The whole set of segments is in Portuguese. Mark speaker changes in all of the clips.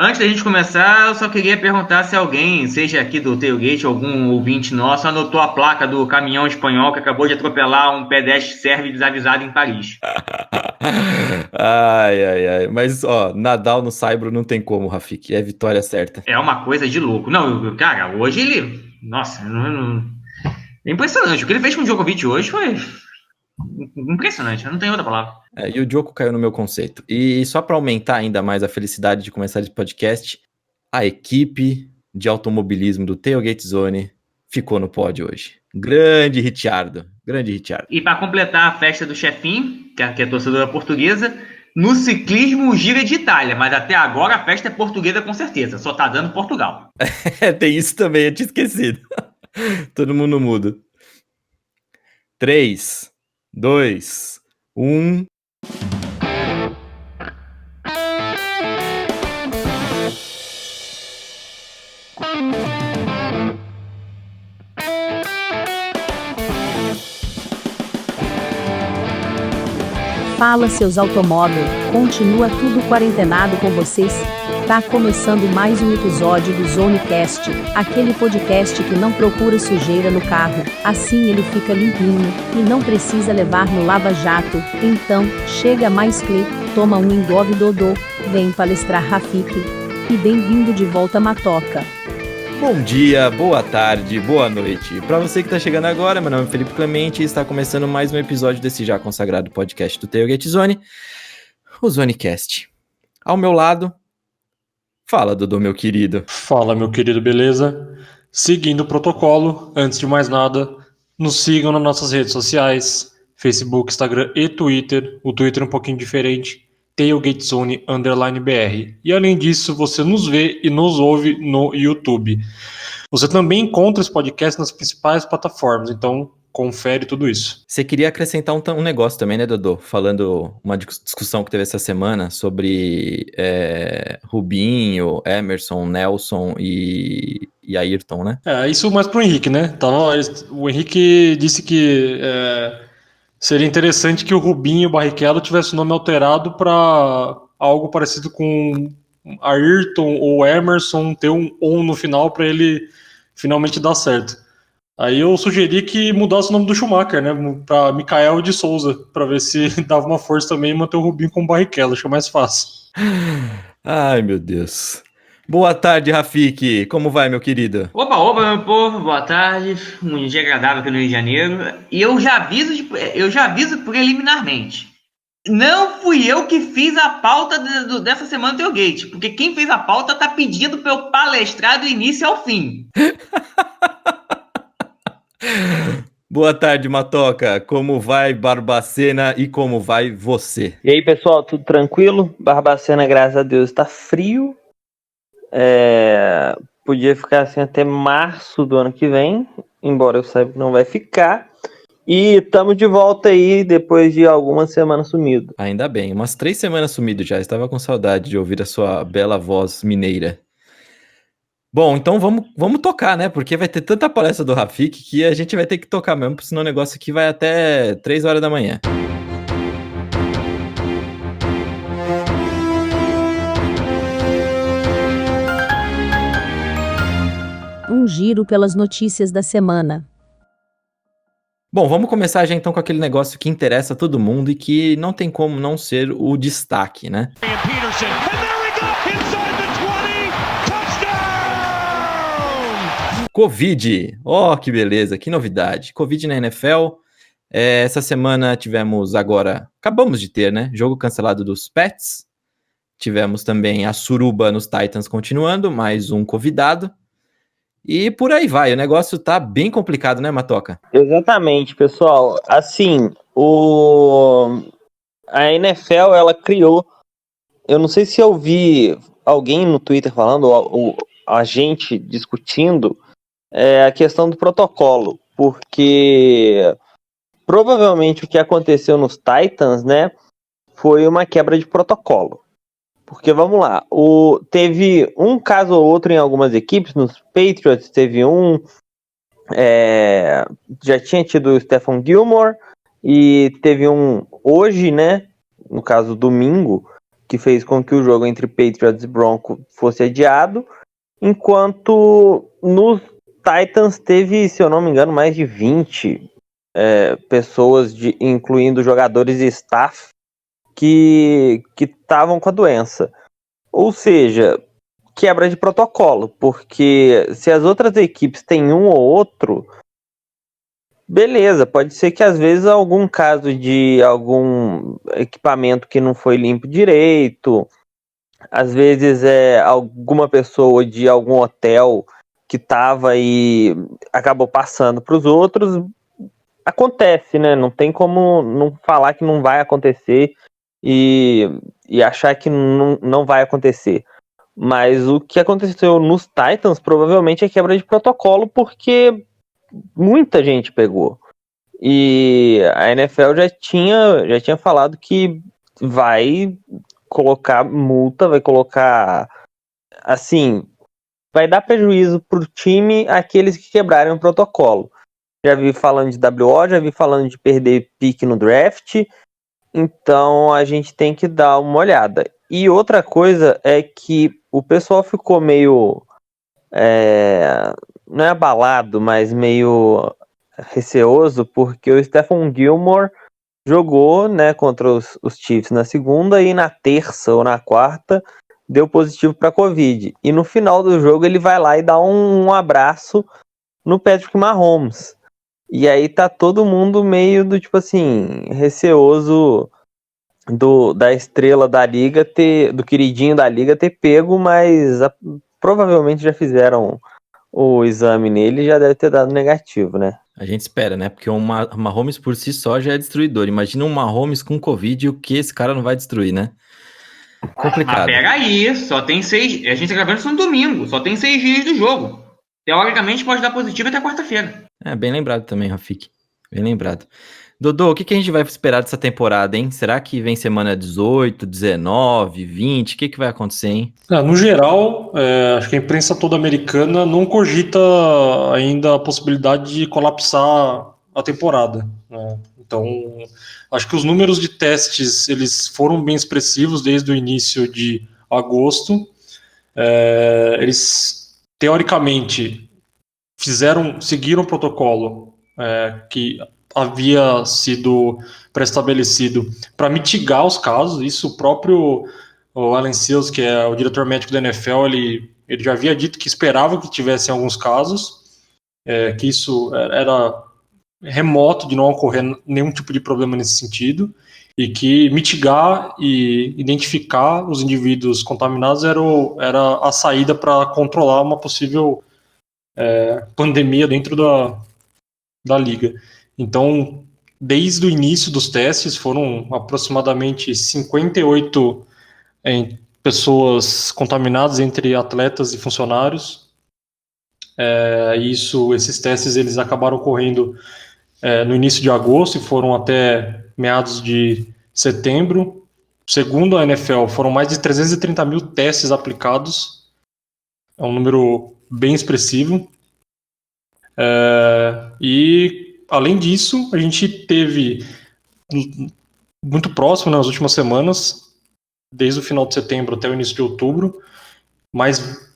Speaker 1: Antes da gente começar, eu só queria perguntar se alguém, seja aqui do Tailgate, algum ouvinte nosso, anotou a placa do caminhão espanhol que acabou de atropelar um pedestre sérvio desavisado em Paris.
Speaker 2: Ai, ai, ai. Mas, ó, Nadal no Saibro não tem como, Rafik. É vitória certa.
Speaker 1: É uma coisa de louco. Não, cara, hoje ele... Nossa, é impressionante. O que ele fez com o Djokovic hoje foi impressionante. Não tem outra palavra.
Speaker 2: E o Djoko caiu no meu conceito. E só para aumentar ainda mais a felicidade de começar esse podcast, a equipe de automobilismo do Tailgate Zone ficou no pódio hoje. Grande Ricciardo.
Speaker 1: E para completar a festa do chefinho, que é a torcedora portuguesa, no ciclismo o Giro é de Itália, mas até agora a festa é portuguesa com certeza. Só tá dando Portugal.
Speaker 2: Tem isso também, eu tinha esquecido. Todo mundo muda. 3, 2, 1...
Speaker 3: Fala, seus automóveis, continua tudo quarentenado com vocês? Tá começando mais um episódio do Zonecast, aquele podcast que não procura sujeira no carro, assim ele fica limpinho e não precisa levar no lava-jato. Então, chega mais clique, toma um engove dodô, vem palestrar Rafik. E bem-vindo de volta, Matoca.
Speaker 2: Bom dia, boa tarde, boa noite. Para você que está chegando agora, meu nome é Felipe Clemente e está começando mais um episódio desse já consagrado podcast do Tailgate Zone, o Zonecast. Ao meu lado, fala, Dodô, meu querido.
Speaker 4: Fala, meu querido, beleza? Seguindo o protocolo, antes de mais nada, nos sigam nas nossas redes sociais, Facebook, Instagram e Twitter. O Twitter é um pouquinho diferente, TailgateZone_BR. E além disso, você nos vê e nos ouve no YouTube. Você também encontra esse podcast nas principais plataformas, então confere tudo isso.
Speaker 2: Você queria acrescentar um negócio também, né, Dodô? Falando uma discussão que teve essa semana sobre Rubinho, Emerson, Nelson e Ayrton, né?
Speaker 4: Isso mais pro Henrique, né? O Henrique disse que seria interessante que o Rubinho e o Barrichello tivesse o nome alterado para algo parecido com Ayrton ou Emerson, ter um on no final para ele finalmente dar certo. Aí eu sugeri que mudasse o nome do Schumacher, né, para Michael de Souza, para ver se dava uma força também e manter o Rubinho com o Barrichello, acho que é mais fácil.
Speaker 2: Ai, meu Deus. Boa tarde, Rafik. Como vai, meu querido?
Speaker 1: Opa, meu povo, boa tarde. Um dia agradável aqui no Rio de Janeiro. E eu já aviso preliminarmente. Não fui eu que fiz a pauta dessa semana do Tailgate, porque quem fez a pauta tá pedindo pra eu palestrar do início ao fim.
Speaker 2: Boa tarde, Matoca. Como vai, Barbacena, e como vai você?
Speaker 5: E aí, pessoal, tudo tranquilo? Barbacena, graças a Deus, tá frio. Podia ficar assim até março do ano que vem, embora eu saiba que não vai ficar. E estamos de volta aí depois de algumas semanas sumido.
Speaker 2: Ainda bem, umas 3 semanas sumido já. Estava com saudade de ouvir a sua bela voz mineira. Bom, então vamos tocar, né? Porque vai ter tanta palestra do Rafik que a gente vai ter que tocar mesmo, porque senão o negócio aqui vai até 3 horas da manhã.
Speaker 3: Um giro pelas notícias da semana.
Speaker 2: Bom, vamos começar já então com aquele negócio que interessa a todo mundo e que não tem como não ser o destaque, né? Covid! Oh, que beleza, que novidade. Covid na NFL. Essa semana acabamos de ter, né? Jogo cancelado dos Pets. Tivemos também a suruba nos Titans continuando, mais um convidado. E por aí vai, o negócio tá bem complicado, né, Matoca?
Speaker 5: Exatamente, pessoal. Assim, a NFL, ela criou... Eu não sei se eu vi alguém no Twitter falando, ou a gente discutindo, a questão do protocolo. Porque provavelmente o que aconteceu nos Titans, né, foi uma quebra de protocolo. Porque, vamos lá, teve um caso ou outro em algumas equipes, nos Patriots teve já tinha tido o Stephon Gilmore, e teve um hoje, né, no caso domingo, que fez com que o jogo entre Patriots e Broncos fosse adiado, enquanto nos Titans teve, se eu não me engano, mais de 20 pessoas, incluindo jogadores e staff, que estavam com a doença. Ou seja, quebra de protocolo, porque se as outras equipes têm um ou outro, beleza, pode ser que às vezes algum caso de algum equipamento que não foi limpo direito, às vezes alguma pessoa de algum hotel que estava e acabou passando para os outros. Acontece, né? Não tem como não falar que não vai acontecer e achar que não vai acontecer. Mas o que aconteceu nos Titans provavelmente é quebra de protocolo, porque muita gente pegou. E a NFL já tinha falado que vai colocar multa, vai colocar, assim, vai dar prejuízo pro time aqueles que quebrarem o protocolo. Já vi falando de WO, já vi falando de perder pique no draft, então a gente tem que dar uma olhada. E outra coisa é que o pessoal ficou meio, não é abalado, mas meio receoso, porque o Stephon Gilmore jogou, né, contra os Chiefs na segunda e na terça ou na quarta deu positivo para Covid. E no final do jogo ele vai lá e dá um abraço no Patrick Mahomes. E aí tá todo mundo meio do tipo assim, receoso da estrela da liga do queridinho da liga ter pego, mas provavelmente já fizeram o exame nele e já deve ter dado negativo, né?
Speaker 2: A gente espera, né? Porque o Mahomes por si só já é destruidor. Imagina um Mahomes com Covid e o que esse cara não vai destruir, né? Complicado.
Speaker 1: Mas pega aí, só tem 6. A gente tá gravando isso no domingo, só tem 6 dias do jogo. Teoricamente pode dar positivo até quarta-feira.
Speaker 2: Bem lembrado também, Rafik. Bem lembrado. Dodô, o que a gente vai esperar dessa temporada, hein? Será que vem semana 18, 19, 20? O que vai acontecer, hein?
Speaker 4: No geral, acho que a imprensa toda americana não cogita ainda a possibilidade de colapsar a temporada, né? Então, acho que os números de testes eles foram bem expressivos desde o início de agosto. Eles, teoricamente, seguiram o protocolo que havia sido pré-estabelecido para mitigar os casos. Isso o próprio Alan Sills, que é o diretor médico da NFL, ele já havia dito que esperava que tivessem alguns casos, que isso era remoto de não ocorrer nenhum tipo de problema nesse sentido, e que mitigar e identificar os indivíduos contaminados era a saída para controlar uma possível pandemia dentro da liga. Então, desde o início dos testes, foram aproximadamente 58 pessoas contaminadas entre atletas e funcionários. Esses testes eles acabaram ocorrendo no início de agosto e foram até meados de setembro. Segundo a NFL, foram mais de 330 mil testes aplicados. É um número bem expressivo. E, além disso, a gente teve muito próximo nas últimas semanas, desde o final de setembro até o início de outubro, mais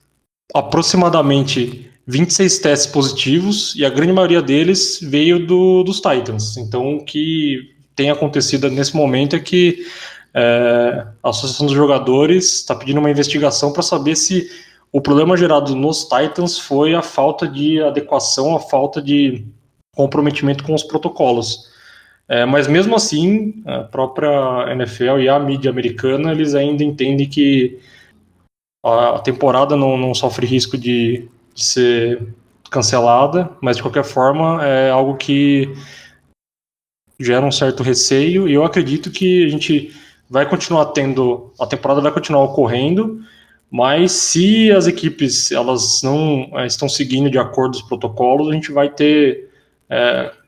Speaker 4: aproximadamente 26 testes positivos, e a grande maioria deles veio dos Titans. Então, o que tem acontecido nesse momento é que a Associação dos Jogadores está pedindo uma investigação para saber se o problema gerado nos Titans foi a falta de adequação, a falta de comprometimento com os protocolos. Mas mesmo assim, a própria NFL e a mídia americana, eles ainda entendem que a temporada não sofre risco de ser cancelada, mas de qualquer forma é algo que gera um certo receio, e eu acredito que a gente vai continuar a temporada vai continuar ocorrendo, mas se as equipes elas não estão seguindo de acordo com os protocolos, a gente vai ter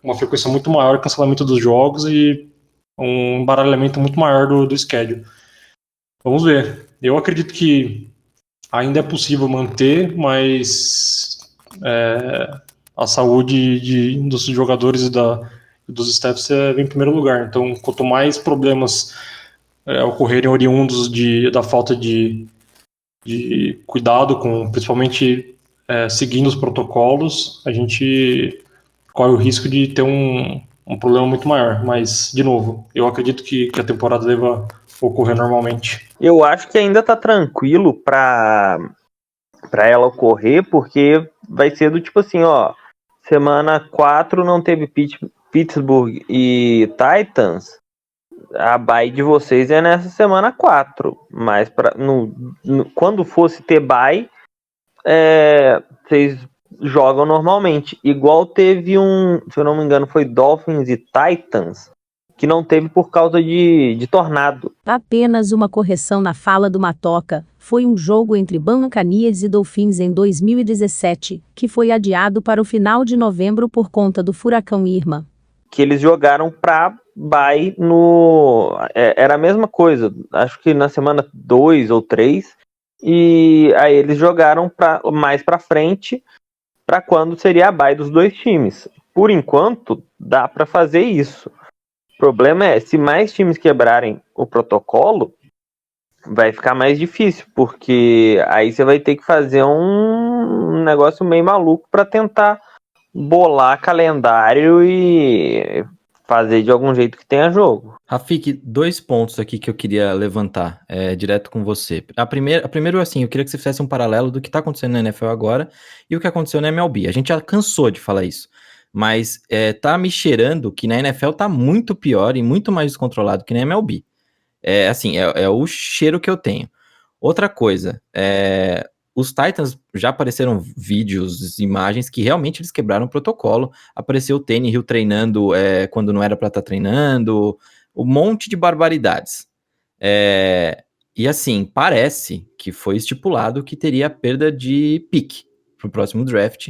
Speaker 4: uma frequência muito maior de cancelamento dos jogos e um embaralhamento muito maior do schedule. Vamos ver. Eu acredito que ainda é possível manter, mas a saúde dos jogadores e dos staffs vem em primeiro lugar. Então, quanto mais problemas ocorrerem oriundos da falta de cuidado, principalmente seguindo os protocolos, a gente corre o risco de ter um problema muito maior. Mas, de novo, eu acredito que a temporada deva ocorrer normalmente.
Speaker 5: Eu acho que ainda tá tranquilo para ela ocorrer, porque vai ser do tipo assim, ó, semana 4 não teve Pittsburgh e Titans, a bye de vocês é nessa semana 4, mas quando fosse ter bye, vocês jogam normalmente, igual teve se eu não me engano foi Dolphins e Titans, que não teve por causa de tornado.
Speaker 3: Apenas uma correção na fala do Matoca, foi um jogo entre Buccaneers e Dolphins em 2017, que foi adiado para o final de novembro por conta do furacão Irma.
Speaker 5: Que eles jogaram pra bye era a mesma coisa, acho que na semana 2 ou 3, e aí eles jogaram mais pra frente, pra quando seria a bye dos dois times. Por enquanto, dá pra fazer isso. O problema é, se mais times quebrarem o protocolo, vai ficar mais difícil, porque aí você vai ter que fazer um negócio meio maluco para tentar bolar calendário e fazer de algum jeito que tenha jogo.
Speaker 2: Rafik, 2 pontos aqui que eu queria levantar direto com você. Primeiro, assim, eu queria que você fizesse um paralelo do que está acontecendo na NFL agora e o que aconteceu na MLB. A gente já cansou de falar isso, mas tá me cheirando que na NFL tá muito pior e muito mais descontrolado que na MLB. Assim, é o cheiro que eu tenho. Outra coisa, os Titans já apareceram vídeos, imagens que realmente eles quebraram o protocolo. Apareceu o Tannehill treinando quando não era para estar treinando, um monte de barbaridades. E assim, parece que foi estipulado que teria perda de pick para o próximo draft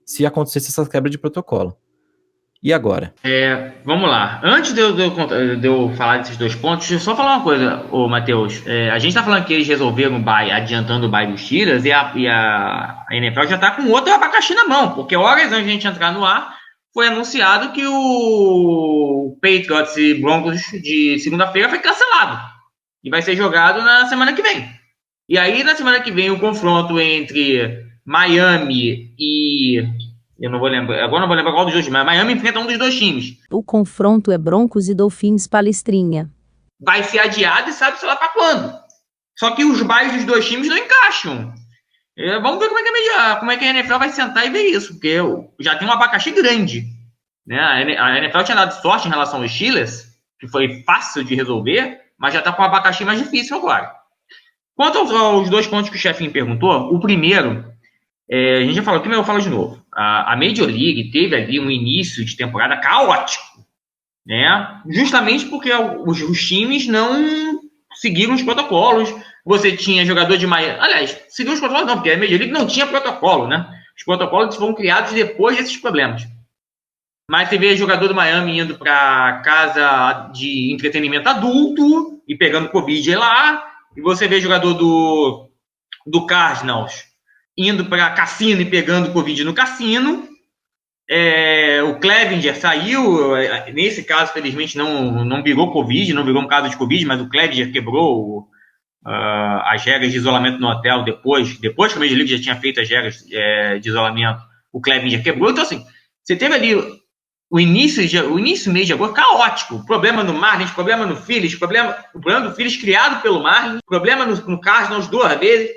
Speaker 2: se acontecesse essa quebra de protocolo. E agora?
Speaker 1: Vamos lá. Antes de eu falar desses 2 pontos, deixa eu só falar uma coisa, Matheus. A gente tá falando que eles resolveram o bye, adiantando o bye dos Steelers, e a NFL já tá com outro abacaxi na mão, porque horas antes de a gente entrar no ar, foi anunciado que o Patriots e Broncos de segunda-feira foi cancelado. E vai ser jogado na semana que vem. E aí, na semana que vem, o confronto entre Miami e... eu não vou lembrar, agora não vou lembrar qual dos dois, mas Miami enfrenta um dos 2 times.
Speaker 3: O confronto é Broncos e Dolphins Palestrinha.
Speaker 1: Vai ser adiado e sabe-se lá para quando. Só que os byes dos 2 times não encaixam. Vamos ver como é que a NFL vai sentar e ver isso, porque já tem um abacaxi grande. Né? A NFL tinha dado sorte em relação aos Steelers, que foi fácil de resolver, mas já está com um abacaxi mais difícil agora. Quanto aos 2 pontos que o chefinho perguntou, o primeiro... a gente já falou aqui, mas eu falo de novo. A Major League teve ali um início de temporada caótico, né? Justamente porque os times não seguiram os protocolos. Você tinha jogador de Miami... Aliás, seguiu os protocolos não, porque a Major League não tinha protocolo, né? Os protocolos foram criados depois desses problemas. Mas você vê jogador do Miami indo para casa de entretenimento adulto e pegando Covid lá. E você vê jogador do Cardinals indo para cassino e pegando Covid no cassino. O Clevinger saiu, nesse caso, felizmente, não virou Covid, não virou um caso de Covid, mas o Clevinger quebrou as regras de isolamento no hotel depois que a Major League já tinha feito as regras de isolamento, o Clevinger quebrou. Então, assim, você teve ali o início mês de agosto caótico, problema no Marlins, problema no Phillies, o problema do Phillies criado pelo Marlins, problema no Cardinals 2 vezes.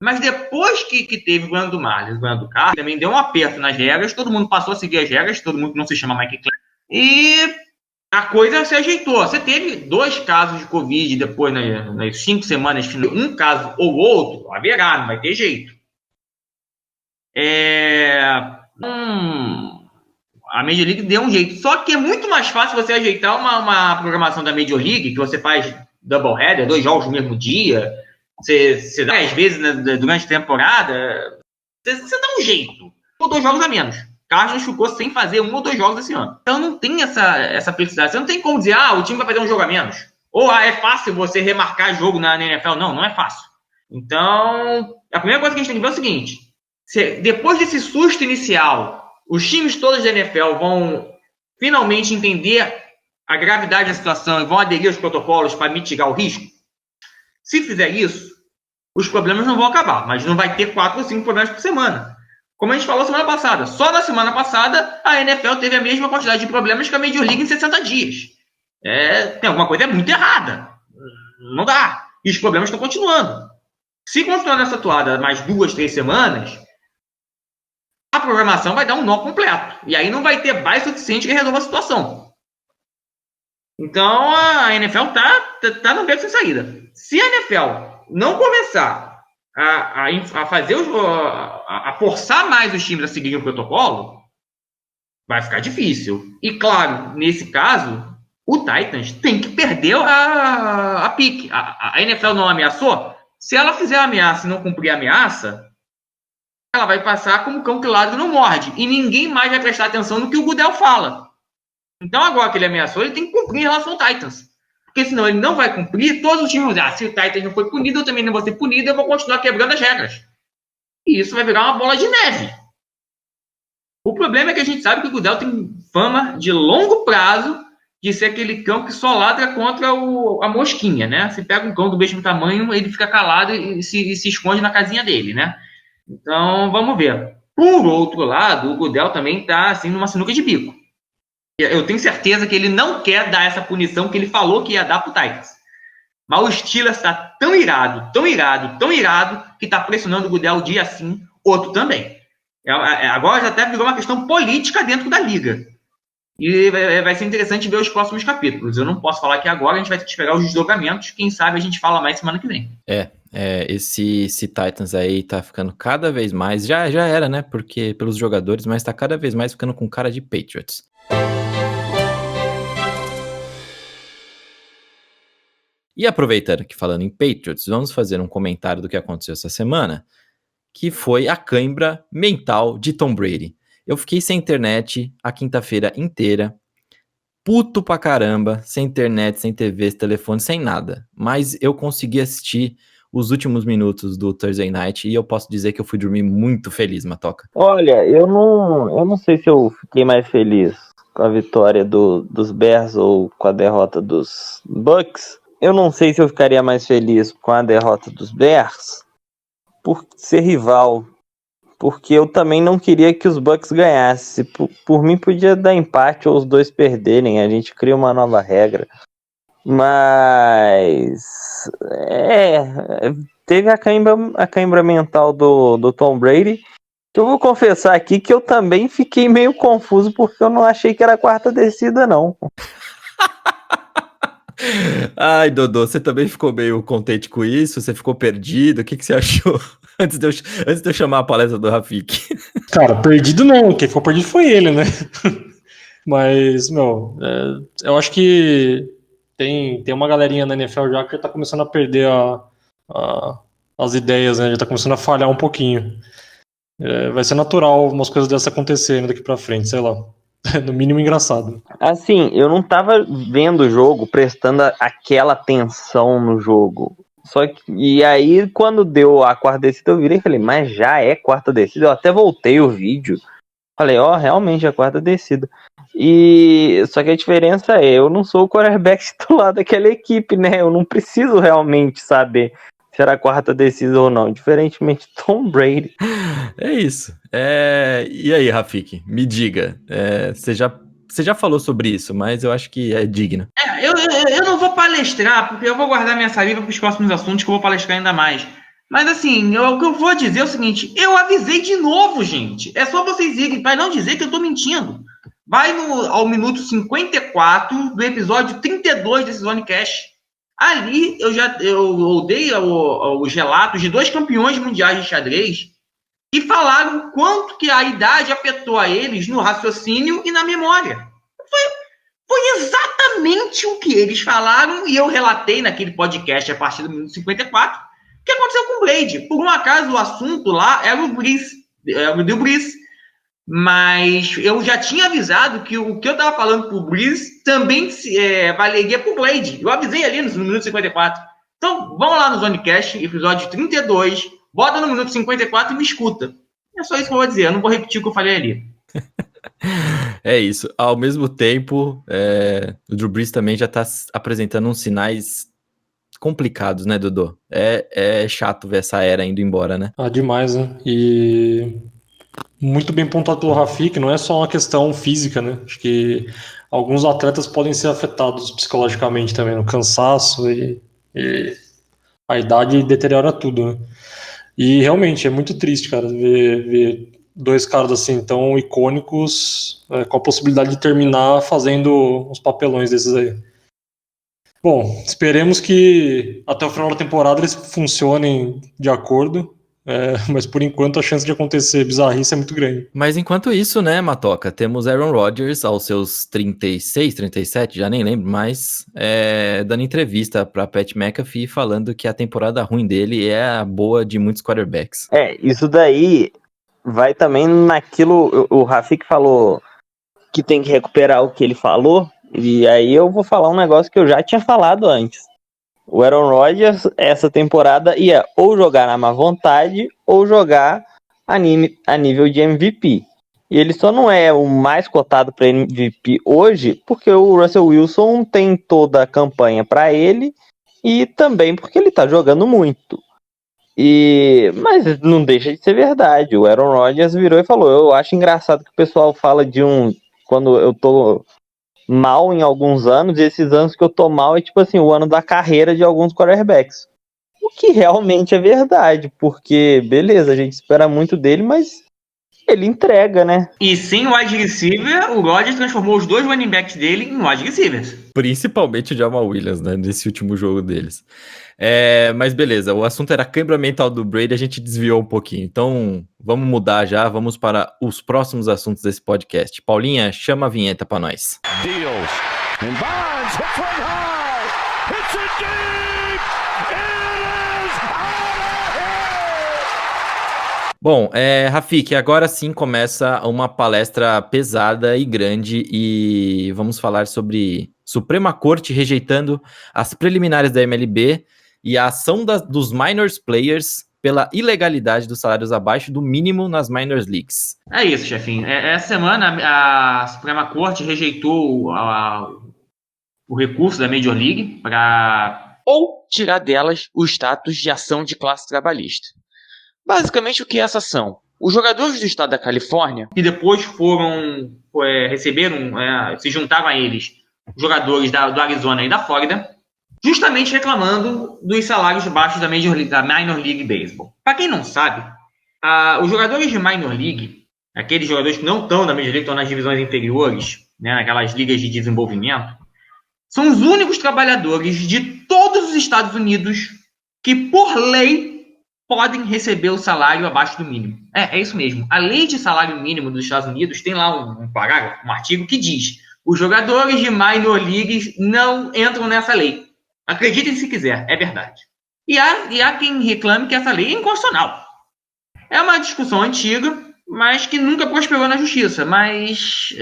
Speaker 1: Mas depois que teve o problema do Marlins, o problema do Cardinals, também deu um aperto nas regras, todo mundo passou a seguir as regras, todo mundo que não se chama Mike Clevinger, e a coisa se ajeitou. Você teve 2 casos de Covid depois, nas 5 semanas, um caso ou outro, haverá, não vai ter jeito. A Major League deu um jeito. Só que é muito mais fácil você ajeitar uma programação da Major League, que você faz doubleheader, 2 jogos no mesmo dia, você dá 10 vezes durante a temporada, você dá um jeito. Ou 2 jogos a menos. Cardinals ficou sem fazer 1 ou 2 jogos esse ano. Então não tem essa flexibilidade. Você não tem como dizer, o time vai fazer um jogo a menos. Ou é fácil você remarcar jogo na NFL. Não é fácil. Então, a primeira coisa que a gente tem que ver é o seguinte. Depois desse susto inicial, os times todos da NFL vão finalmente entender a gravidade da situação e vão aderir aos protocolos para mitigar o risco, se fizer isso, os problemas não vão acabar, mas não vai ter 4 ou 5 problemas por semana. Como a gente falou semana passada, só na semana passada a NFL teve a mesma quantidade de problemas que a Major League em 60 dias. Tem alguma coisa muito errada. Não dá. E os problemas estão continuando. Se continuar nessa toada mais 2, 3 semanas, a programação vai dar um nó completo. E aí não vai ter base suficiente que resolva a situação. Então a NFL tá no beco sem saída. Se a NFL não começar a fazer a forçar mais os times a seguirem o protocolo, vai ficar difícil. E claro, nesse caso, o Titans tem que perder a pique. A NFL não ameaçou? Se ela fizer a ameaça e não cumprir a ameaça, ela vai passar como cão que ladra não morde. E ninguém mais vai prestar atenção no que o Goodell fala. Então agora que ele ameaçou, ele tem que cumprir em relação ao Titans. Porque senão ele não vai cumprir, todos os times vão dizer, se o Titans não foi punido, eu também não vou ser punido, eu vou continuar quebrando as regras. E isso vai virar uma bola de neve. O problema é que a gente sabe que o Goodell tem fama de longo prazo de ser aquele cão que só ladra contra a mosquinha, né? Você pega um cão do mesmo tamanho, ele fica calado e se esconde na casinha dele, né? Então, vamos ver. Por outro lado, o Goodell também está assim, numa sinuca de bico. Eu tenho certeza que ele não quer dar essa punição que ele falou que ia dar pro Titans. Mas o Steelers está tão irado, que está pressionando o Goodell dia sim, outro também. Agora já até virou uma questão política dentro da liga. E vai ser interessante ver os próximos capítulos. Eu não posso falar aqui agora, a gente vai ter que esperar os desdobramentos. Quem sabe a gente fala mais semana que vem.
Speaker 2: Esse Titans aí tá ficando cada vez mais, já era, né, porque pelos jogadores, mas tá cada vez mais ficando com cara de Patriots. E aproveitando que falando em Patriots, vamos fazer um comentário do que aconteceu essa semana, que foi a cãibra mental de Tom Brady. Eu fiquei sem internet a quinta-feira inteira, puto pra caramba, sem internet, sem TV, sem telefone, sem nada. Mas eu consegui assistir os últimos minutos do Thursday Night e eu posso dizer que eu fui dormir muito feliz, Matoca.
Speaker 5: Olha, eu não sei se eu fiquei mais feliz com a vitória dos Bears ou com a derrota dos Bucks. Eu não sei se eu ficaria mais feliz com a derrota dos Bears por ser rival, porque eu também não queria que os Bucks ganhassem. Por mim podia dar empate ou os dois perderem, a gente cria uma nova regra. Mas teve a cãibra mental do Tom Brady, que eu vou confessar aqui que eu também fiquei meio confuso, porque eu não achei que era a quarta descida, não.
Speaker 2: Ai, Dodô, você também ficou meio contente com isso? Você ficou perdido? O que você achou antes de eu chamar a palestra do Rafik?
Speaker 4: Cara, perdido não, quem ficou perdido foi ele, né? Mas, eu acho que tem uma galerinha na NFL já que tá começando a perder as ideias, né? Já tá começando a falhar um pouquinho. Vai ser natural umas coisas dessas acontecerem daqui pra frente, sei lá. No mínimo engraçado.
Speaker 5: Assim, eu não tava vendo o jogo, prestando aquela atenção no jogo. E aí, quando deu a quarta descida, eu virei e falei, mas já é quarta descida? Eu até voltei o vídeo. Falei, realmente é a quarta descida. Só que a diferença eu não sou o quarterback titular daquela equipe, né? Eu não preciso realmente saber se era a quarta descida ou não, diferentemente de Tom Brady.
Speaker 2: É isso. E aí, Rafik, me diga, você já falou sobre isso, mas eu acho que é digno.
Speaker 1: Eu não vou palestrar, porque eu vou guardar minha saliva para os próximos assuntos, que eu vou palestrar ainda mais. Mas assim, o que eu vou dizer é o seguinte, eu avisei de novo, gente. É só vocês irem, para não dizer que eu tô mentindo. Vai ao minuto 54 do episódio 32 desse Zonecast. Ali eu dei os relatos de 2 campeões mundiais de xadrez que falaram quanto que a idade afetou a eles no raciocínio e na memória. Foi exatamente o que eles falaram e eu relatei naquele podcast a partir do minuto 54 o que aconteceu com o Brady. Por um acaso o assunto lá era o Drew Brees, mas eu já tinha avisado que o que eu estava falando pro Brees também valeria pro Brady. Eu avisei ali no minuto 54. Então, vamos lá no Zonecast, episódio 32, bota no minuto 54 e me escuta. É só isso que eu vou dizer, eu não vou repetir o que eu falei ali.
Speaker 2: É isso. Ao mesmo tempo, o Drew Brees também já tá apresentando uns sinais complicados, né, Dudu? É chato ver essa era indo embora, né?
Speaker 4: Ah, demais, né? E muito bem pontuado pelo Rafik, não é só uma questão física, né? Acho que alguns atletas podem ser afetados psicologicamente também, no cansaço e a idade deteriora tudo, né? E realmente é muito triste, cara, ver dois caras assim tão icônicos com a possibilidade de terminar fazendo uns papelões desses aí. Bom, esperemos que até o final da temporada eles funcionem de acordo, mas por enquanto a chance de acontecer bizarrice é muito grande.
Speaker 2: Mas enquanto isso, né, Matoca, temos Aaron Rodgers aos seus 36, 37, já nem lembro mais, dando entrevista para Pat McAfee falando que a temporada ruim dele é a boa de muitos quarterbacks.
Speaker 5: Isso daí vai também naquilo. O Rafik falou que tem que recuperar o que ele falou, e aí eu vou falar um negócio que eu já tinha falado antes. O Aaron Rodgers, essa temporada, ia ou jogar na má vontade ou jogar a nível de MVP. E ele só não é o mais cotado para MVP hoje porque o Russell Wilson tem toda a campanha para ele e também porque ele está jogando muito. Mas não deixa de ser verdade. O Aaron Rodgers virou e falou: eu acho engraçado que o pessoal fala de quando eu tô mal em alguns anos, e esses anos que eu tô mal é tipo assim, o ano da carreira de alguns quarterbacks. O que realmente é verdade, porque, beleza, a gente espera muito dele, mas ele entrega, né?
Speaker 1: E sem o wide receiver, o Rodgers transformou os dois running backs dele em wide receivers.
Speaker 2: Principalmente o Jamal Williams, né, nesse último jogo deles. Mas beleza, o assunto era câimbra mental do Brady, a gente desviou um pouquinho. Então, vamos mudar já, vamos para os próximos assuntos desse podcast. Paulinha, chama a vinheta para nós.
Speaker 6: Deals. And Bonds hit from high. Hits it deep. It is out of here.
Speaker 2: Bom, Rafik, agora sim começa uma palestra pesada e grande e vamos falar sobre Suprema Corte rejeitando as preliminares da MLB e a ação dos minors players pela ilegalidade dos salários abaixo do mínimo nas minors leagues.
Speaker 1: É isso, chefinho. Essa semana a Suprema Corte rejeitou o recurso da Major League para ou tirar delas o status de ação de classe trabalhista. Basicamente, o que é essa ação? Os jogadores do estado da Califórnia, que depois se juntaram a eles, jogadores do Arizona e da Flórida, justamente reclamando dos salários baixos da Minor League Baseball. Para quem não sabe, os jogadores de Minor League, aqueles jogadores que não estão na Major League, estão nas divisões inferiores, né, naquelas ligas de desenvolvimento, são os únicos trabalhadores de todos os Estados Unidos que, por lei, podem receber o salário abaixo do mínimo. É isso mesmo. A lei de salário mínimo dos Estados Unidos tem lá um parágrafo, um artigo que diz: os jogadores de minor leagues não entram nessa lei. Acreditem se quiser, é verdade. E há quem reclame que essa lei é inconstitucional. É uma discussão antiga, mas que nunca prosperou na justiça. Mas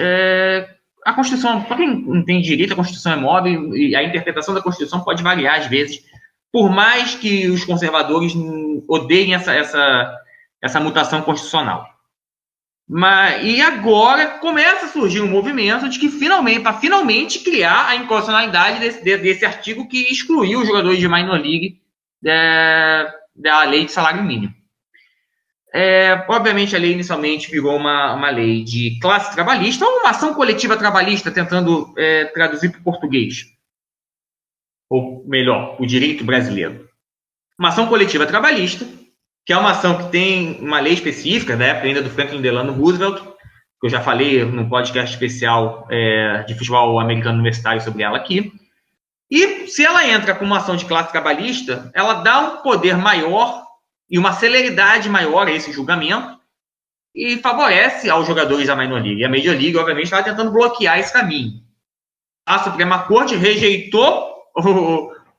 Speaker 1: a Constituição, para quem não tem direito, a Constituição é móvel e a interpretação da Constituição pode variar às vezes, por mais que os conservadores odeiem essa mutação constitucional. E agora começa a surgir um movimento de que para finalmente criar a inconstitucionalidade desse artigo que excluiu os jogadores de minor league da lei de salário mínimo. Obviamente a lei inicialmente virou uma lei de classe trabalhista, ou uma ação coletiva trabalhista, tentando traduzir para o português. Ou melhor, o direito brasileiro. Uma ação coletiva trabalhista, que é uma ação que tem uma lei específica, da época ainda do Franklin Delano Roosevelt, que eu já falei no podcast especial de futebol americano universitário sobre ela aqui. E se ela entra com uma ação de classe trabalhista, ela dá um poder maior e uma celeridade maior a esse julgamento e favorece aos jogadores da Minor League. E a Major League, obviamente, estava tentando bloquear esse caminho. A Suprema Corte rejeitou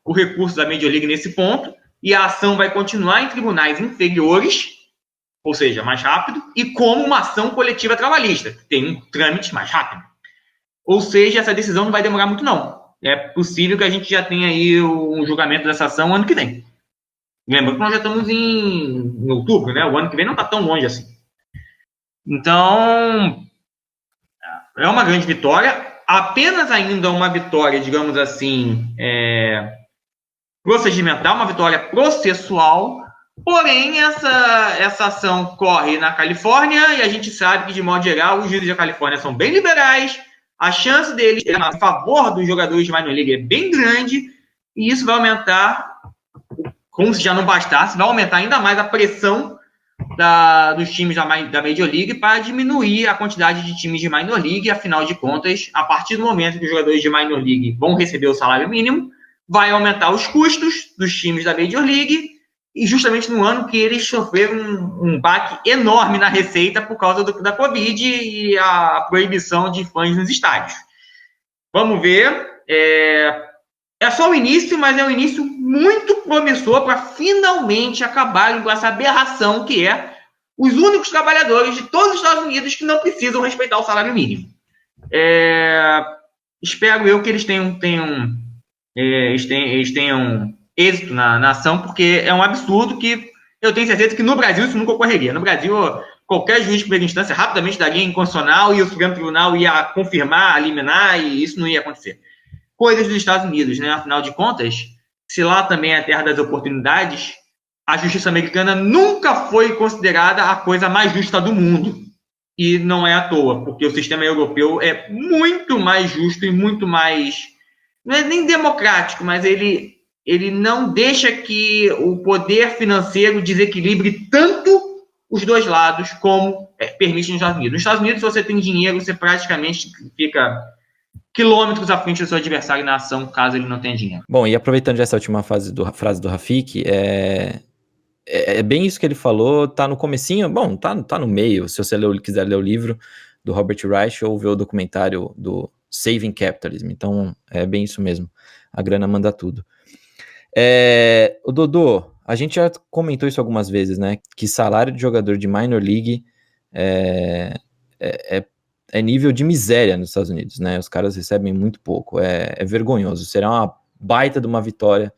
Speaker 1: o recurso da Major League nesse ponto, e a ação vai continuar em tribunais inferiores, ou seja, mais rápido, e como uma ação coletiva trabalhista, que tem um trâmite mais rápido. Ou seja, essa decisão não vai demorar muito, não. É possível que a gente já tenha aí um julgamento dessa ação ano que vem. Lembra que nós já estamos em outubro, né? O ano que vem não está tão longe assim. Então, é uma grande vitória, apenas ainda uma vitória, digamos assim, procedimental, uma vitória processual, porém essa ação corre na Califórnia e a gente sabe que, de modo geral, os juízes da Califórnia são bem liberais, a chance deles a favor dos jogadores de minor league é bem grande e isso vai aumentar, como se já não bastasse, vai aumentar ainda mais a pressão dos times da Major League para diminuir a quantidade de times de Minor League. Afinal de contas, a partir do momento que os jogadores de Minor League vão receber o salário mínimo, vai aumentar os custos dos times da Major League, e justamente no ano que eles sofreram um baque enorme na receita por causa da Covid e a proibição de fãs nos estádios. Vamos ver. É só o início, mas é um início muito promissor para finalmente acabarem com essa aberração que é os únicos trabalhadores de todos os Estados Unidos que não precisam respeitar o salário mínimo. Espero eu que eles tenham êxito na ação, porque é um absurdo que eu tenho certeza que no Brasil isso nunca ocorreria. No Brasil, qualquer juiz de primeira instância rapidamente daria inconstitucional e o Supremo Tribunal ia confirmar, eliminar, e isso não ia acontecer. Coisas dos Estados Unidos, né? Afinal de contas, se lá também é a terra das oportunidades, a justiça americana nunca foi considerada a coisa mais justa do mundo. E não é à toa, porque o sistema europeu é muito mais justo e muito mais... Não é nem democrático, mas ele não deixa que o poder financeiro desequilibre tanto os dois lados como permite nos Estados Unidos. Nos Estados Unidos, se você tem dinheiro, você praticamente fica quilômetros à frente do seu adversário na ação, caso ele não tenha dinheiro.
Speaker 2: Bom, e aproveitando já essa última frase do Rafik, é bem isso que ele falou, tá no comecinho, bom, tá no meio, se você quiser ler o livro do Robert Reich ou ver o documentário do Saving Capitalism, então é bem isso mesmo, a grana manda tudo. O Dodô, a gente já comentou isso algumas vezes, né, que salário de jogador de minor league é nível de miséria nos Estados Unidos, né? Os caras recebem muito pouco, é vergonhoso. Será uma baita de uma vitória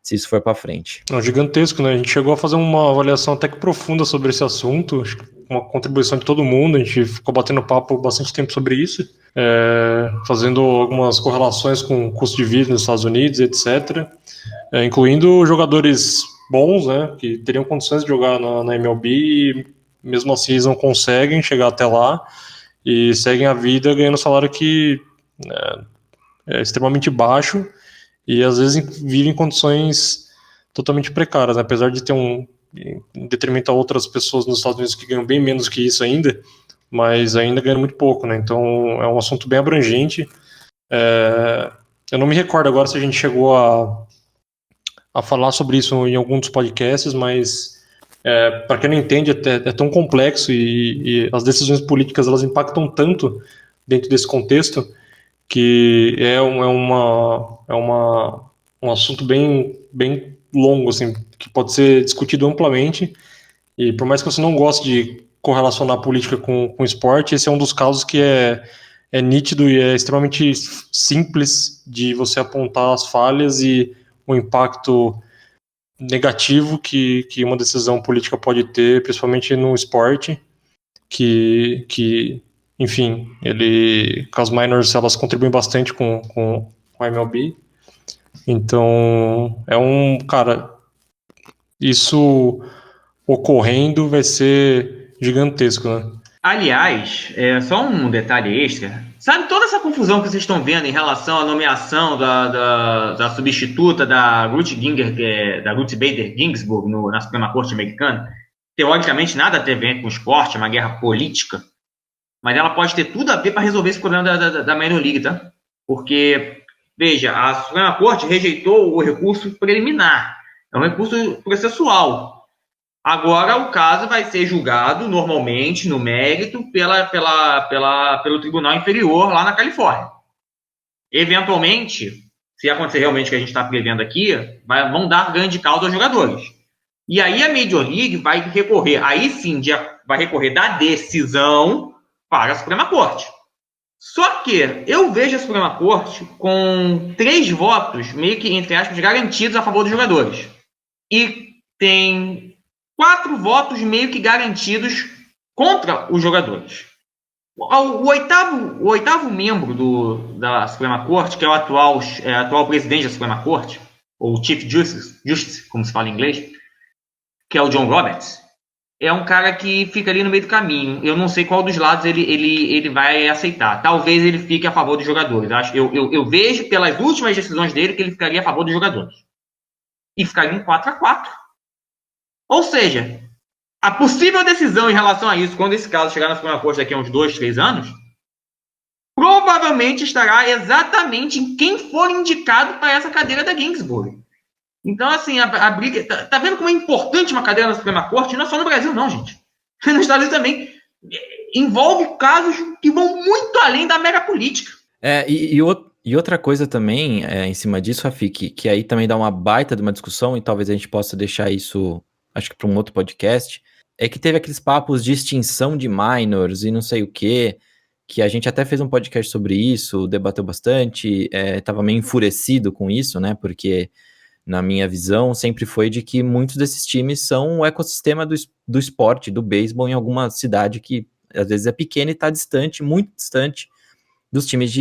Speaker 2: se isso for para frente.
Speaker 4: É gigantesco, né? A gente chegou a fazer uma avaliação até que profunda sobre esse assunto, acho que uma contribuição de todo mundo, a gente ficou batendo papo bastante tempo sobre isso, fazendo algumas correlações com o custo de vida nos Estados Unidos, etc., incluindo jogadores bons, né, que teriam condições de jogar na MLB e mesmo assim eles não conseguem chegar até lá, e seguem a vida ganhando salário que é extremamente baixo e às vezes vivem em condições totalmente precárias, né? Apesar de ter em detrimento a outras pessoas nos Estados Unidos que ganham bem menos que isso ainda, mas ainda ganham muito pouco, né? Então é um assunto bem abrangente. Eu não me recordo agora se a gente chegou a falar sobre isso em algum dos podcasts, mas para quem não entende, é tão complexo e as decisões políticas elas impactam tanto dentro desse contexto que um assunto bem, bem longo, assim, que pode ser discutido amplamente, e por mais que você não goste de correlacionar política com esporte, esse é um dos casos que é nítido e é extremamente simples de você apontar as falhas e o impacto negativo que uma decisão política pode ter, principalmente no esporte, que enfim, as minors elas contribuem bastante com a MLB, então isso ocorrendo vai ser gigantesco, né?
Speaker 1: Aliás, só um detalhe extra. Sabe toda essa confusão que vocês estão vendo em relação à nomeação da substituta da Ruth Bader Ginsburg na Suprema Corte Americana? Teoricamente, nada a ver com o esporte, é uma guerra política. Mas ela pode ter tudo a ver para resolver esse problema da Minor League, tá? Porque, veja, a Suprema Corte rejeitou o recurso preliminar. É um recurso processual. Agora o caso vai ser julgado normalmente, no mérito, pelo Tribunal Inferior lá na Califórnia. Eventualmente, se acontecer realmente o que a gente está prevendo aqui, vão dar ganho de causa aos jogadores. E aí a Major League vai recorrer, aí sim, vai recorrer da decisão para a Suprema Corte. Só que eu vejo a Suprema Corte com 3 votos, meio que, entre aspas, garantidos a favor dos jogadores. E tem 4 votos meio que garantidos contra os jogadores. O oitavo membro da Suprema Corte, que é o atual presidente da Suprema Corte, ou Chief Justice, como se fala em inglês, que é o John Roberts, é um cara que fica ali no meio do caminho. Eu não sei qual dos lados ele vai aceitar. Talvez ele fique a favor dos jogadores. Eu vejo pelas últimas decisões dele que ele ficaria a favor dos jogadores. E ficaria um 4-4. Ou seja, a possível decisão em relação a isso, quando esse caso chegar na Suprema Corte daqui a uns 2, 3 anos, provavelmente estará exatamente em quem for indicado para essa cadeira da Ginsburg. Então, assim, a briga... Tá vendo como é importante uma cadeira na Suprema Corte? Não é só no Brasil, não, gente. Nos Estados Unidos também. Envolve casos que vão muito além da mera política.
Speaker 2: E outra coisa também, em cima disso, Rafik, que aí também dá uma baita de uma discussão, e talvez a gente possa deixar isso, acho que para um outro podcast, é que teve aqueles papos de extinção de minors e não sei o quê, que a gente até fez um podcast sobre isso, debateu bastante, estava meio enfurecido com isso, né, porque na minha visão sempre foi de que muitos desses times são o ecossistema do esporte, do beisebol, em alguma cidade que às vezes é pequena e está distante, muito distante dos times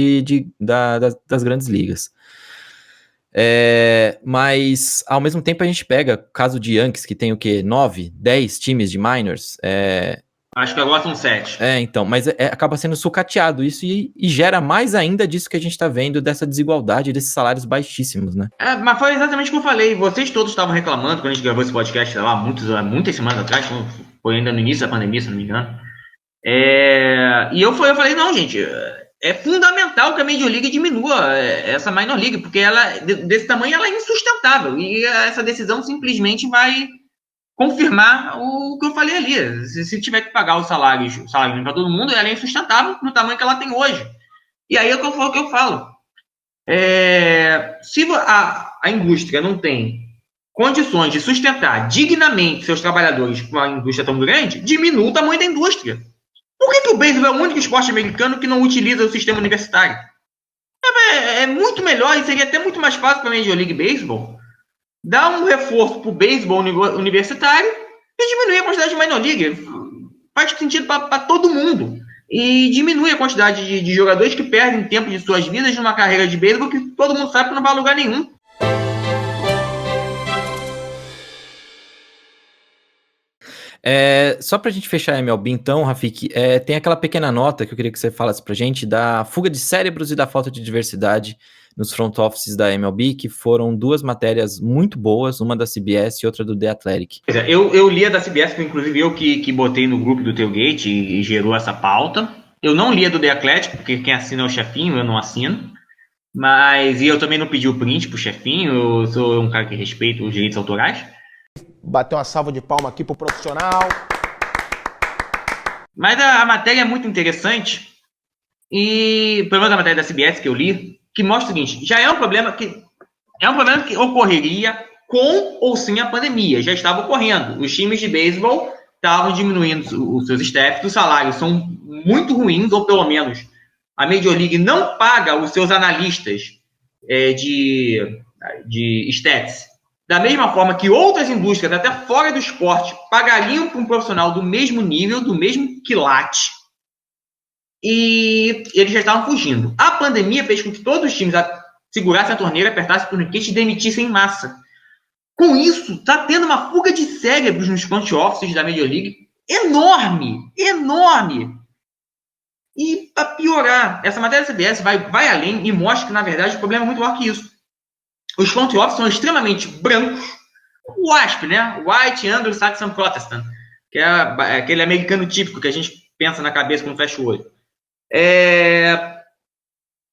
Speaker 2: das grandes ligas. Mas, ao mesmo tempo, a gente pega o caso de Yankees, que tem o quê? 9, 10 times de minors?
Speaker 1: Acho que agora são 7.
Speaker 2: Então, mas acaba sendo sucateado isso e gera mais ainda disso que a gente está vendo, dessa desigualdade, desses salários baixíssimos, né?
Speaker 1: Mas foi exatamente o que eu falei. Vocês todos estavam reclamando quando a gente gravou esse podcast lá, muitas semanas atrás, foi ainda no início da pandemia, se não me engano. E eu falei, não, gente, é fundamental que a Major League diminua essa Minor League, porque ela, desse tamanho, ela é insustentável. E essa decisão simplesmente vai confirmar o que eu falei ali. Se tiver que pagar o salário para todo mundo, ela é insustentável no tamanho que ela tem hoje. E aí é o que eu falo. Se a indústria não tem condições de sustentar dignamente seus trabalhadores com uma indústria tão grande, diminua o tamanho da indústria. Por que o beisebol é o único esporte americano que não utiliza o sistema universitário? É muito melhor e seria até muito mais fácil para a Major League Baseball dar um reforço para o beisebol universitário e diminuir a quantidade de Minor League. Faz sentido para todo mundo. E diminui a quantidade de jogadores que perdem tempo de suas vidas numa carreira de beisebol que todo mundo sabe que não vai a lugar nenhum.
Speaker 2: Só pra gente fechar a MLB então, Rafik, tem aquela pequena nota que eu queria que você falasse pra gente da fuga de cérebros e da falta de diversidade nos front offices da MLB, que foram 2 matérias muito boas, uma da CBS e outra do The Athletic.
Speaker 1: Eu li a da CBS, que inclusive eu que botei no grupo do Tailgate e gerou essa pauta. Eu não li a do The Athletic, porque quem assina é o chefinho, eu não assino. E eu também não pedi o print pro chefinho, eu sou um cara que respeita os direitos autorais.
Speaker 7: Bater uma salva de palma aqui pro profissional.
Speaker 1: Mas a matéria é muito interessante, e pelo menos a matéria da CBS que eu li, que mostra o seguinte: já é um problema que ocorreria com ou sem a pandemia, já estava ocorrendo. Os times de beisebol estavam diminuindo os seus staffs, os salários são muito ruins, ou pelo menos a Major League não paga os seus analistas de stats da mesma forma que outras indústrias, até fora do esporte, pagariam para um profissional do mesmo nível, do mesmo quilate, e eles já estavam fugindo. A pandemia fez com que todos os times segurassem a torneira, apertassem o torniquete e demitissem em massa. Com isso, está tendo uma fuga de cérebros nos front offices da Major League enorme. E, para piorar, essa matéria da CBS vai além e mostra que, na verdade, o problema é muito maior que isso. Os front office são extremamente brancos, o WASP, né? White Anglo-Saxon Protestant, que é aquele americano típico que a gente pensa na cabeça quando fecha o olho.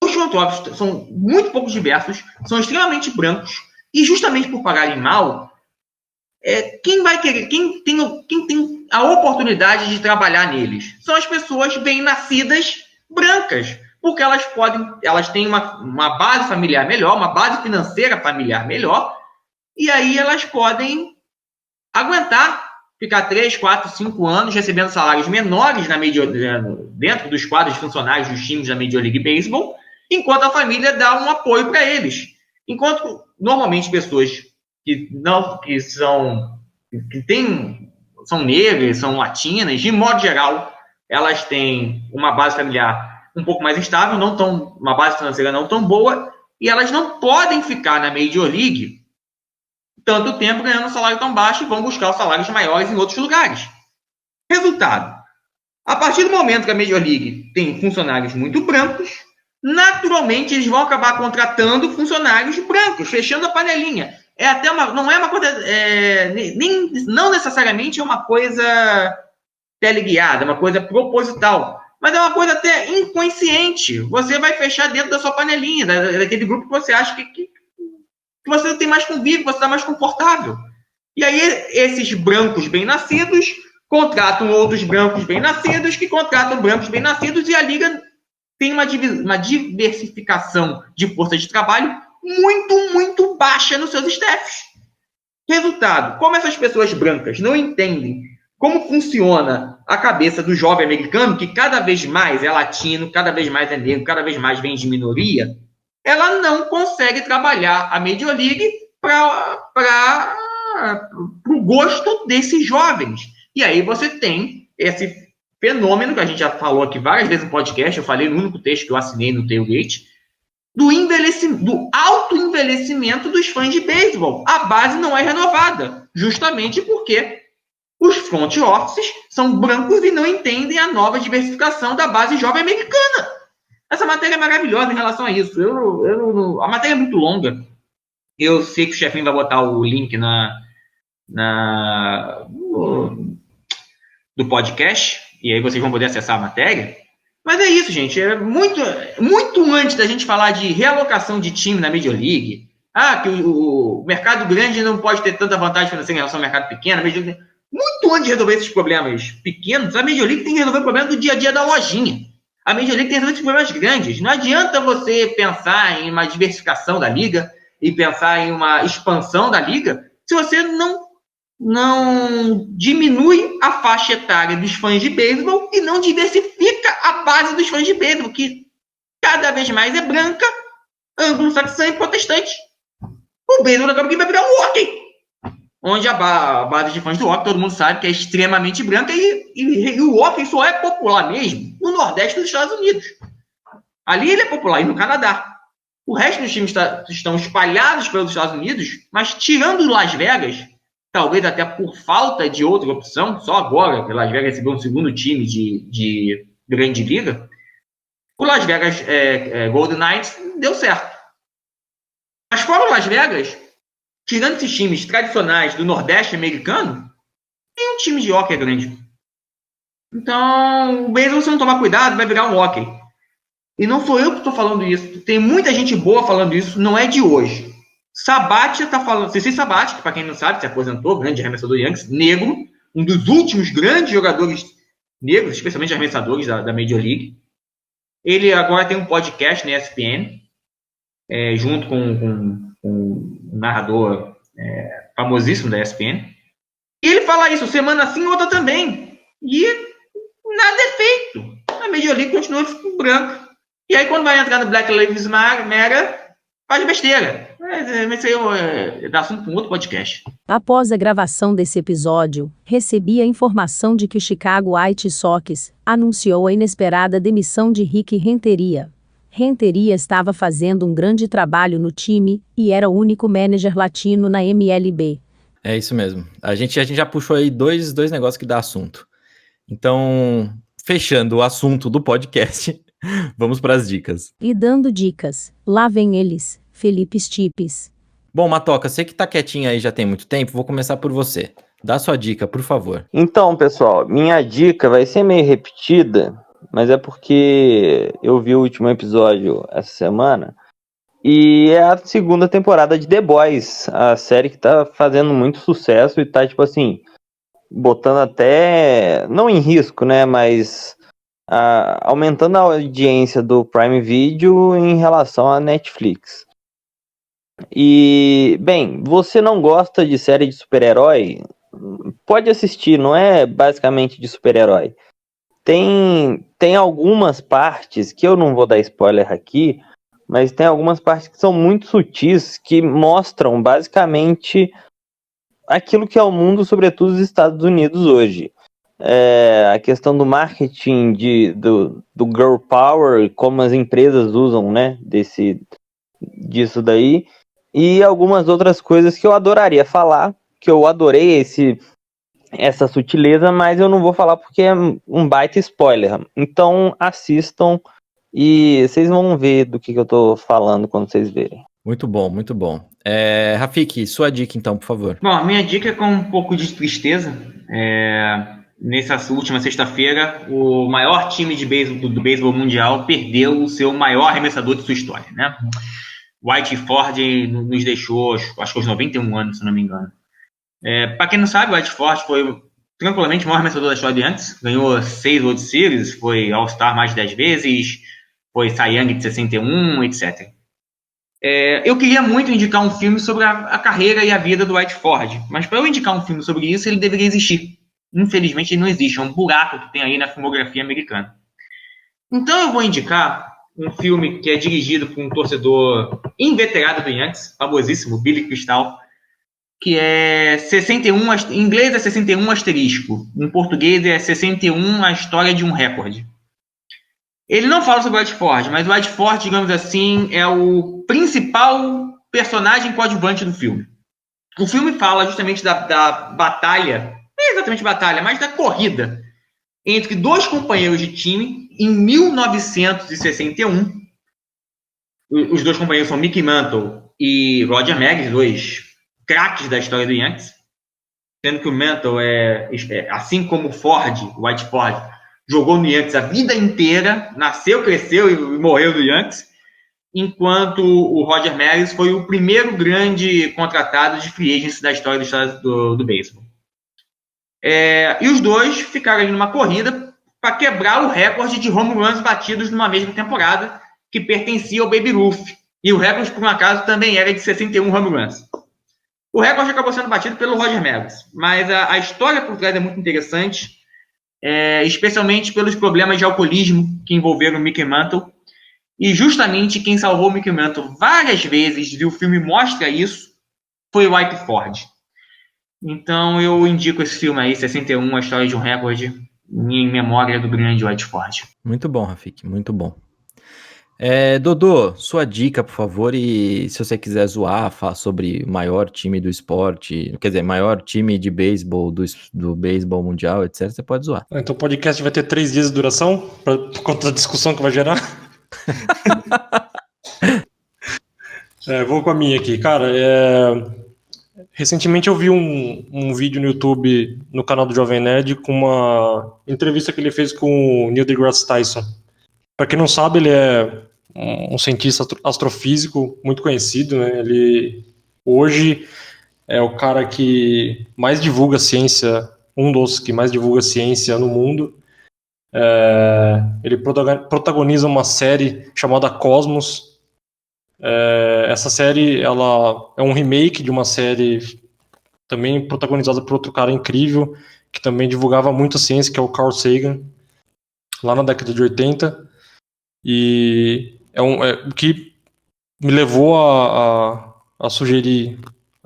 Speaker 1: Os front office são muito pouco diversos, são extremamente brancos, e justamente por pagarem mal, quem tem a oportunidade de trabalhar neles são as pessoas bem-nascidas brancas, porque elas têm uma base familiar melhor, uma base financeira familiar melhor, e aí elas podem aguentar ficar 3, 4, 5 anos recebendo salários menores dentro dos quadros de funcionários dos times da Major League Baseball, enquanto a família dá um apoio para eles. Enquanto, normalmente, pessoas são negras, são latinas, de modo geral, elas têm uma base familiar um pouco mais estável, uma base financeira não tão boa, e elas não podem ficar na Major League tanto tempo ganhando um salário tão baixo e vão buscar os salários maiores em outros lugares. Resultado: a partir do momento que a Major League tem funcionários muito brancos, naturalmente eles vão acabar contratando funcionários brancos, fechando a panelinha. Não é uma coisa, não necessariamente é uma coisa teleguiada, é uma coisa proposital, mas é uma coisa até inconsciente. Você vai fechar dentro da sua panelinha, daquele grupo que você acha que você tem mais convívio, você está mais confortável. E aí esses brancos bem-nascidos contratam outros brancos bem-nascidos, que contratam brancos bem-nascidos, e a liga tem uma diversificação de força de trabalho muito, muito baixa nos seus staffs. Resultado: como essas pessoas brancas não entendem como funciona a cabeça do jovem americano, que cada vez mais é latino, cada vez mais é negro, cada vez mais vem de minoria, ela não consegue trabalhar a Major League para o gosto desses jovens. E aí você tem esse fenômeno que a gente já falou aqui várias vezes no podcast, eu falei no único texto que eu assinei no Tailgate, do alto envelhecimento dos fãs de beisebol. A base não é renovada, justamente porque os front offices são brancos e não entendem a nova diversificação da base jovem americana. Essa matéria é maravilhosa em relação a isso. A matéria é muito longa. Eu sei que o chefinho vai botar o link do podcast, e aí vocês vão poder acessar a matéria. Mas é isso, gente. É muito, muito antes da gente falar de realocação de time na Major League, que o mercado grande não pode ter tanta vantagem financeira em relação ao mercado pequeno, muito antes de resolver esses problemas pequenos, a Major League tem que resolver o problema do dia a dia da lojinha. A Major League tem que resolver esses problemas grandes. Não adianta você pensar em uma diversificação da liga e pensar em uma expansão da liga se você não diminui a faixa etária dos fãs de beisebol e não diversifica a base dos fãs de beisebol, que cada vez mais é branca, anglo-saxã e protestante. O beisebol daqui a pouco vai virar um hockey, onde a base de fãs do hockey, todo mundo sabe que é extremamente branca, e o hockey só é popular mesmo no Nordeste dos Estados Unidos. Ali ele é popular, e no Canadá. O resto dos times estão espalhados pelos Estados Unidos, mas tirando Las Vegas, talvez até por falta de outra opção, só agora que Las Vegas recebeu um segundo time de grande liga, o Las Vegas Golden Knights deu certo. Mas fora o Las Vegas, tirando esses times tradicionais do Nordeste americano, tem um time de hockey grande. Então, o beisebol, se não tomar cuidado, vai virar um hockey. E não sou eu que estou falando isso. Tem muita gente boa falando isso, não é de hoje. Sabathia está falando... Ceci Sabathia, que para quem não sabe, se aposentou, grande arremessador do Yankees, negro, um dos últimos grandes jogadores negros, especialmente arremessadores da Major League. Ele agora tem um podcast na ESPN, junto com um narrador famosíssimo da ESPN. E ele fala isso, semana sim, outra também. E nada é feito. A Major League continua branca. E aí, quando vai entrar no Black Lives Matter, faz besteira. Mas isso aí é assunto para um outro podcast.
Speaker 3: Após a gravação desse episódio, recebi a informação de que o Chicago White Sox anunciou a inesperada demissão de Rick Renteria. Renteria estava fazendo um grande trabalho no time e era o único manager latino na MLB.
Speaker 2: É isso mesmo. A gente já puxou aí dois negócios que dá assunto. Então, fechando o assunto do podcast, vamos para as dicas.
Speaker 3: E dando dicas, lá vem eles, Felipe Stipes.
Speaker 2: Bom, Matoca, você que tá quietinho aí já tem muito tempo, vou começar por você. Dá sua dica, por favor.
Speaker 5: Então, pessoal, minha dica vai ser meio repetida, mas é porque eu vi o último episódio essa semana, e é a segunda temporada de The Boys, a série que tá fazendo muito sucesso e tá, tipo assim, botando até, não em risco, né, mas aumentando a audiência do Prime Video em relação à Netflix. E, bem, você não gosta de série de super-herói? Pode assistir, não é basicamente de super-herói. Tem algumas partes, que eu não vou dar spoiler aqui, mas tem algumas partes que são muito sutis, que mostram basicamente aquilo que é o mundo, sobretudo os Estados Unidos hoje. a questão do marketing do Girl Power, como as empresas usam, né, disso daí, e algumas outras coisas que eu adoraria falar, que eu adorei essa sutileza, mas eu não vou falar porque é um baita spoiler. Então assistam e vocês vão ver do que eu tô falando quando vocês verem.
Speaker 2: Muito bom, muito bom. Rafiki, sua dica então, por favor.
Speaker 1: Bom, a minha dica é com um pouco de tristeza. Nessa última sexta-feira, o maior time de beisebol, do beisebol mundial perdeu o seu maior arremessador de sua história, né? Whitey Ford nos deixou, acho que aos 91 anos, se não me engano. Para quem não sabe, o Whitey Ford foi tranquilamente o maior arremessador da história do Yankees. Ganhou 6 World Series, foi All-Star mais de 10 vezes, foi Cy Young de 61, etc. Eu queria muito indicar um filme sobre a carreira e a vida do Whitey Ford, mas para eu indicar um filme sobre isso, ele deveria existir. Infelizmente, ele não existe, é um buraco que tem aí na filmografia americana. Então eu vou indicar um filme que é dirigido por um torcedor inveterado do Yankees, famosíssimo, Billy Crystal, que é 61, em inglês é 61 asterisco, em português é 61 a história de um recorde. Ele não fala sobre o Whitey Ford, mas o Whitey Ford, digamos assim, é o principal personagem coadjuvante do filme. O filme fala justamente da batalha, não é exatamente batalha, mas da corrida entre dois companheiros de time em 1961. Os dois companheiros são Mickey Mantle e Roger Maris, dois craques da história do Yankees, sendo que o Mantle assim como o Ford, o Whitey Ford, jogou no Yankees a vida inteira, nasceu, cresceu e morreu no Yankees, enquanto o Roger Maris foi o primeiro grande contratado de free agency da história do beisebol. E os dois ficaram ali numa corrida para quebrar o recorde de home runs batidos numa mesma temporada, que pertencia ao Babe Ruth. E o recorde, por um acaso, também era de 61 home runs. O recorde acabou sendo batido pelo Roger Maris, mas a história por trás é muito interessante, especialmente pelos problemas de alcoolismo que envolveram o Mickey Mantle. E justamente quem salvou o Mickey Mantle várias vezes, e o filme mostra isso, foi o Whitey Ford. Então eu indico esse filme aí, 61, a história de um recorde, em memória do grande Whitey Ford.
Speaker 2: Muito bom, Rafiki, muito bom. Dodô, sua dica, por favor, e se você quiser zoar, falar sobre o maior time do esporte, quer dizer, maior time de beisebol, do beisebol mundial, etc., você pode zoar.
Speaker 4: Então o podcast vai ter 3 dias de duração, por conta da discussão que vai gerar? Vou com a minha aqui. Cara, recentemente eu vi um vídeo no YouTube, no canal do Jovem Nerd, com uma entrevista que ele fez com o Neil deGrasse Tyson. Para quem não sabe, ele é um cientista astrofísico muito conhecido, né? Ele hoje é o cara que mais divulga ciência, um dos que mais divulga ciência no mundo. Ele protagoniza uma série chamada Cosmos. Essa série ela é um remake de uma série também protagonizada por outro cara incrível, que também divulgava muito a ciência, que é o Carl Sagan, lá na década de 80. E o que me levou a sugerir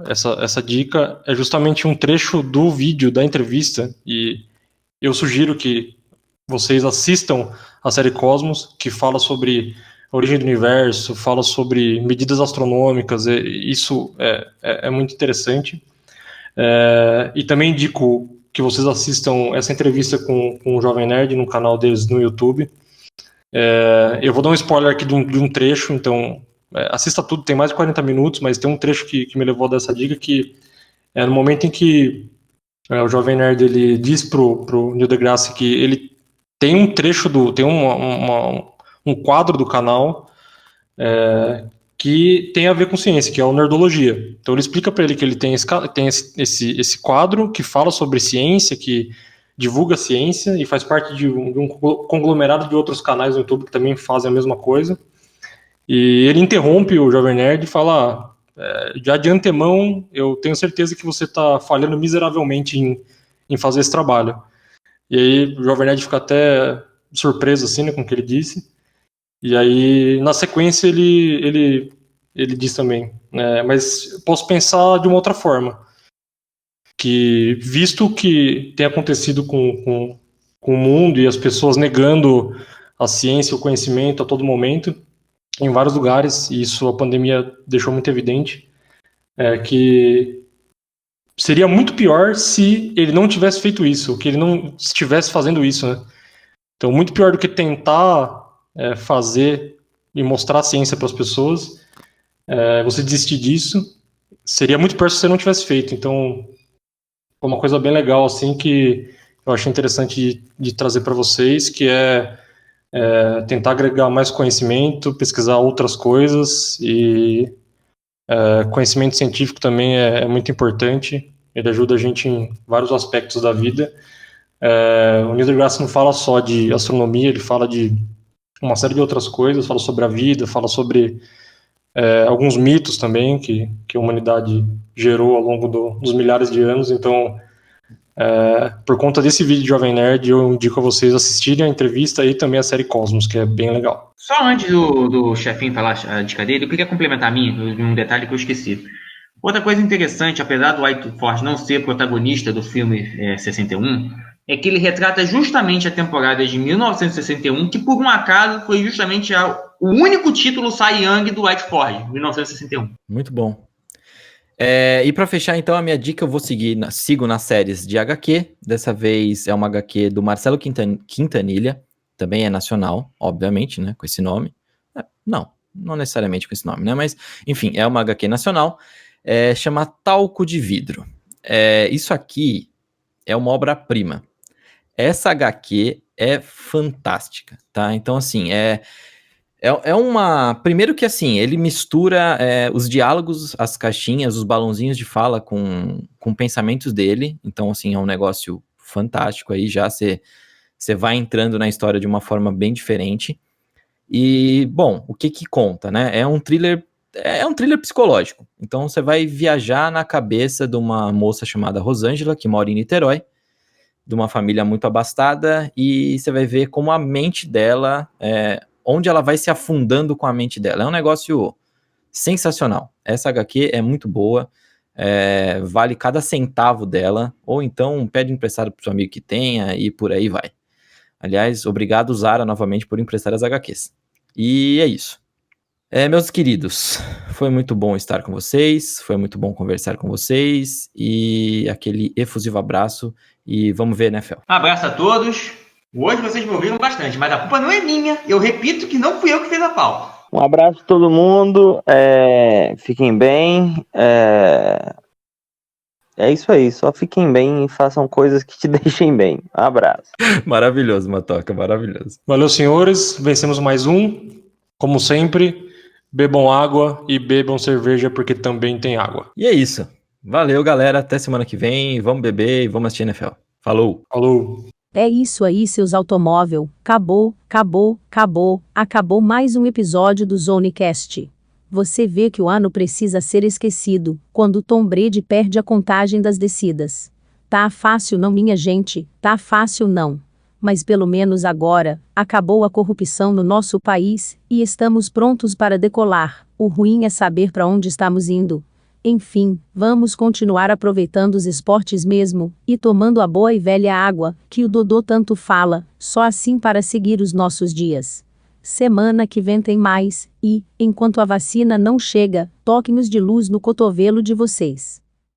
Speaker 4: essa dica é justamente um trecho do vídeo da entrevista, e eu sugiro que vocês assistam a série Cosmos, que fala sobre a origem do universo, fala sobre medidas astronômicas, isso é muito interessante. E também indico que vocês assistam essa entrevista com o Jovem Nerd no canal deles no YouTube. Eu vou dar um spoiler aqui de um trecho, então assista tudo, tem mais de 40 minutos, mas tem um trecho que me levou a dar essa dica, que é no momento em que o Jovem Nerd ele diz pro Neil deGrasse que ele tem um trecho, tem um quadro do canal que tem a ver com ciência, que é o Nerdologia. Então ele explica para ele que ele tem esse quadro que fala sobre ciência, que divulga ciência e faz parte de um conglomerado de outros canais no YouTube que também fazem a mesma coisa. E ele interrompe o Jovem Nerd e fala: já de antemão, eu tenho certeza que você está falhando miseravelmente em fazer esse trabalho. E aí o Jovem Nerd fica até surpreso assim, né, com o que ele disse. E aí, na sequência, ele diz também, mas posso pensar de uma outra forma. que, visto o que tem acontecido com o mundo e as pessoas negando a ciência, o conhecimento a todo momento, em vários lugares, e isso a pandemia deixou muito evidente, que seria muito pior se ele não tivesse feito isso, que ele não estivesse fazendo isso, né? Então, muito pior do que tentar fazer e mostrar a ciência para as pessoas, você desistir disso, seria muito pior se você não tivesse feito. Então, foi uma coisa bem legal, assim, que eu achei interessante de trazer para vocês, que é tentar agregar mais conhecimento, pesquisar outras coisas, e conhecimento científico também é muito importante, ele ajuda a gente em vários aspectos da vida. O Neil deGrasse não fala só de astronomia, ele fala de uma série de outras coisas, fala sobre a vida, fala sobre alguns mitos também que a humanidade gerou ao longo dos milhares de anos. Então, por conta desse vídeo de Jovem Nerd, eu indico a vocês assistirem a entrevista e também a série Cosmos, que é bem legal.
Speaker 1: Só antes do chefinho falar a dica dele, eu queria complementar a minha, um detalhe que eu esqueci. Outra coisa interessante, apesar do Dwight Ford não ser protagonista do filme 61, é que ele retrata justamente a temporada de 1961, que por um acaso foi justamente o único título Cy Young do Dwight Ford, 1961.
Speaker 2: Muito bom. E para fechar, então, a minha dica, eu vou sigo nas séries de HQ. Dessa vez é uma HQ do Marcelo Quintanilha, também é nacional, obviamente, né, com esse nome. Não necessariamente com esse nome, né, mas, enfim, é uma HQ nacional, chama Talco de Vidro. Isso aqui é uma obra-prima. Essa HQ é fantástica, tá? Então, assim, primeiro que, assim, ele mistura os diálogos, as caixinhas, os balãozinhos de fala com pensamentos dele. Então, assim, é um negócio fantástico. Aí já você vai entrando na história de uma forma bem diferente. E, bom, o que conta, né? É um thriller psicológico. Então, você vai viajar na cabeça de uma moça chamada Rosângela, que mora em Niterói, de uma família muito abastada, e você vai ver como a mente dela, onde ela vai se afundando com a mente dela. É um negócio sensacional. Essa HQ é muito boa, vale cada centavo dela, ou então pede emprestado pro seu amigo que tenha, e por aí vai. Aliás, obrigado, Zara, novamente, por emprestar as HQs. E é isso. Meus queridos, foi muito bom estar com vocês, foi muito bom conversar com vocês, e aquele efusivo abraço, e vamos ver, né, Fel?
Speaker 1: Um abraço a todos. Hoje vocês me ouviram bastante, mas a culpa não é minha. Eu repito que não fui eu que fiz a pauta.
Speaker 5: Um abraço a todo mundo, fiquem bem, é isso aí, só fiquem bem e façam coisas que te deixem bem. Um abraço.
Speaker 2: Maravilhoso, Matoca, maravilhoso.
Speaker 4: Valeu, senhores, vencemos mais um, como sempre. Bebam água e bebam cerveja, porque também tem água.
Speaker 2: E é isso. Valeu, galera. Até semana que vem. Vamos beber e vamos assistir NFL. Falou.
Speaker 4: Falou.
Speaker 3: É isso aí, seus automóvel. Acabou mais um episódio do Zonecast. Você vê que o ano precisa ser esquecido, quando Tom Brady perde a contagem das descidas. Tá fácil não, minha gente, tá fácil não. Mas pelo menos agora, acabou a corrupção no nosso país, e estamos prontos para decolar. O ruim é saber para onde estamos indo. Enfim, vamos continuar aproveitando os esportes mesmo, e tomando a boa e velha água, que o Dodô tanto fala, só assim para seguir os nossos dias. Semana que vem tem mais, e, enquanto a vacina não chega, toquem-os de luz no cotovelo de vocês.